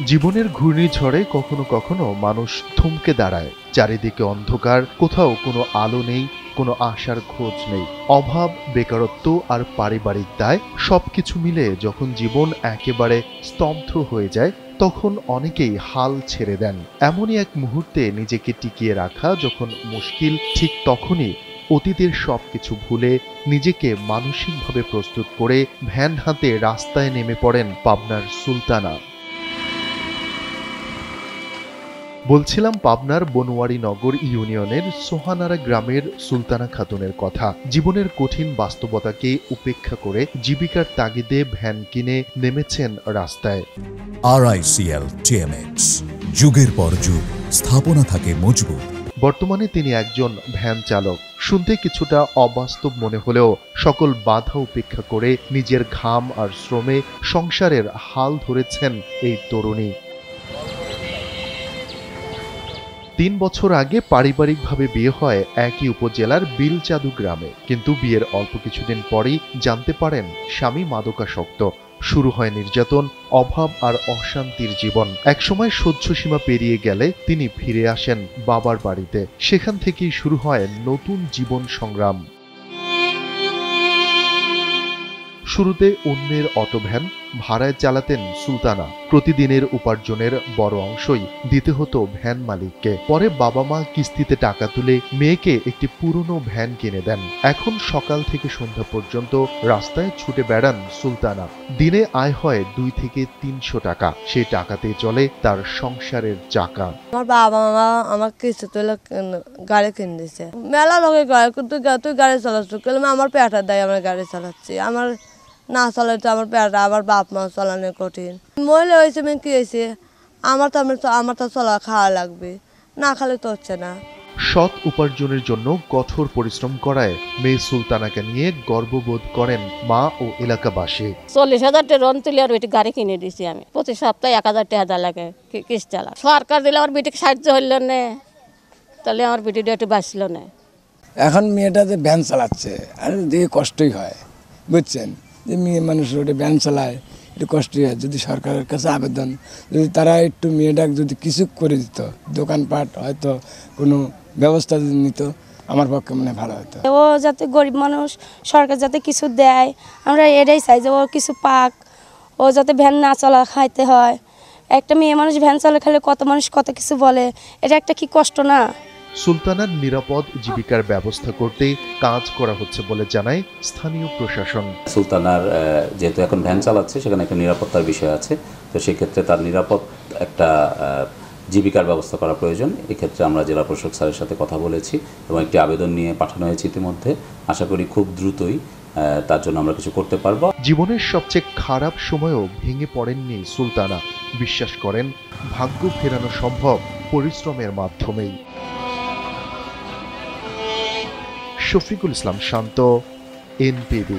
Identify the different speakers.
Speaker 1: জীবনের ঘূর্ণিঝড়ে কখনো কখনো মানুষ থমকে দাঁড়ায়। চারিদিকে অন্ধকার, কোথাও কোনো আলো নেই, কোনো আশার খোঁজ নেই। অভাব, বেকারত্ব আর পারিবারিক দায় সবকিছু মিলে যখন জীবন একেবারে স্তব্ধ হয়ে যায়, তখন অনেকেই হাল ছেড়ে দেন। এমনই এক মুহূর্তে নিজেকে টিকিয়ে রাখা যখন মুশকিল, ঠিক তখনই অতীতের সবকিছু ভুলে নিজেকে মানসিকভাবে প্রস্তুত করে ভ্যান হাতে রাস্তায় নেমে পড়েন পাবনার সুলতানা। বলছিলাম পাবনার বনোয়ারীনগর ইউনিয়নের সোহানারা গ্রামের সুলতানা খাতুনের কথা। জীবনের কঠিন বাস্তবতাকে উপেক্ষা করে জীবিকার তাগিদে ভ্যান কিনে নেমেছেন রাস্তায়।
Speaker 2: RICL TMX, যুগের পর যুগ স্থাপনা থাকে মজবুত।
Speaker 1: বর্তমানে তিনি একজন ভ্যান চালক। শুনতে কিছুটা অবাস্তব মনে হলেও সকল বাধা উপেক্ষা করে নিজের ঘাম আর শ্রমে সংসারের হাল ধরেছেন এই তরুণী। ৩ বছর আগে পারিবারিকভাবে বিয়ে হয় একই উপজেলার বিলচাদু গ্রামে। কিন্তু বিয়ের অল্প কিছুদিন পরেই জানতে পারেন স্বামী মাদকাসক্ত। শুরু হয় নির্যাতন, অভাব আর অশান্তির জীবন। একসময় সহ্য সীমা পেরিয়ে গেলে তিনি ফিরে আসেন বাবার বাড়িতে। সেখান থেকেই শুরু হয় নতুন জীবন সংগ্রাম। শুরুতে অন্যের অটোভ্যান ভাড়ায় চালাতেন সুলতানা। প্রতিদিনের উপার্জনের বড় অংশই দিতে হতো ভ্যান মালিককে। পরে বাবা মা কিস্তিতে টাকা তুলে মেয়েকে একটি পুরনো ভ্যান কিনে দেন। এখন সকাল থেকে সন্ধ্যা পর্যন্ত রাস্তায় ছুটে বেড়ান সুলতানা। দিনে আয় হয় 2 থেকে 300 টাকা। সেই টাকাতেই চলে তার সংসারের চাকা।
Speaker 3: আমার বাবা মা আমার কিস্তি তুলে গাড়ি কিনে দিয়েছে। মেলা লোকে গাড়ি, কিন্তু তুই গাড়ি চালাচ্ছ, আমার পেটা দেয়, আমার গাড়ি চালাচ্ছি। আমার না চালাই তো আমার পেটা, আবার বাপ মা চালানো কঠিন। মহিলা হয়েছে মেয়ে কি হয়েছে, আমার তো চলা খাওয়া লাগবে, না খালে তো হচ্ছে না।
Speaker 1: সৎ উপার্জনের জন্য কঠোর পরিশ্রম করায় মেয়ে সুলতানাকে নিয়ে গর্ববোধ করেন মা ও এলাকাবাসী।
Speaker 4: 40,000 টাকা রন তুলে আর বেটি গাড়ি কিনে দিয়েছি আমি। প্রতি সপ্তাহে 1,000 টাকা লাগে কিস্তি চালা। সরকার দিলে আমার বেটিকে সাহায্য হইল না, তাহলে আমার বেটিটা একটু বাঁচল না।
Speaker 5: এখন মেয়েটা যে ভ্যান চালাচ্ছে, আর দেখে কষ্টই হয়, বুঝছেন, যে মেয়ে মানুষ ওটা ভ্যান চালায়, একটু কষ্টই হয়। যদি সরকারের কাছে আবেদন, যদি তারা একটু মেয়েটাকে যদি কিছু করে দিত, দোকানপাট হয়তো কোনো ব্যবস্থা যদি নিত, আমার পক্ষে মনে ভালো হতো।
Speaker 6: ও যাতে গরিব মানুষ, সরকার যাতে কিছু দেয়, আমরা এটাই চাই যে ও কিছু পাক। ও যাতে ভ্যান না চলা খাইতে হয়। একটা মেয়ে মানুষ ভ্যান চলা খেলে কত মানুষ কত কিছু বলে, এটা একটা কি কষ্ট না?
Speaker 1: সুলতানার নিরাপদ জীবিকার ব্যবস্থা করতে কাজ করা হচ্ছে বলে জানায় স্থানীয় প্রশাসন।
Speaker 7: সুলতানার যেহেতু এখন ভ্যান চালাচ্ছে, সেখানে একটা নিরাপত্তার বিষয় আছে। তো সেক্ষেত্রে তার নিরাপদ একটা জীবিকার ব্যবস্থা করা প্রয়োজন। এক্ষেত্রে আমরা জেলা প্রশাসক স্যারের সাথে কথা বলেছি এবং একটি আবেদন নিয়ে পাঠানো হয়েছে ইতিমধ্যে। আশা করি খুব দ্রুতই তার জন্য আমরা কিছু করতে পারবো।
Speaker 1: জীবনের সবচেয়ে খারাপ সময়েও ভেঙে পড়েননি সুলতানা। বিশ্বাস করেন ভাগ্য ফেরানো সম্ভব পরিশ্রমের মাধ্যমেই। শফিকুল ইসলাম শান্ত, NPB।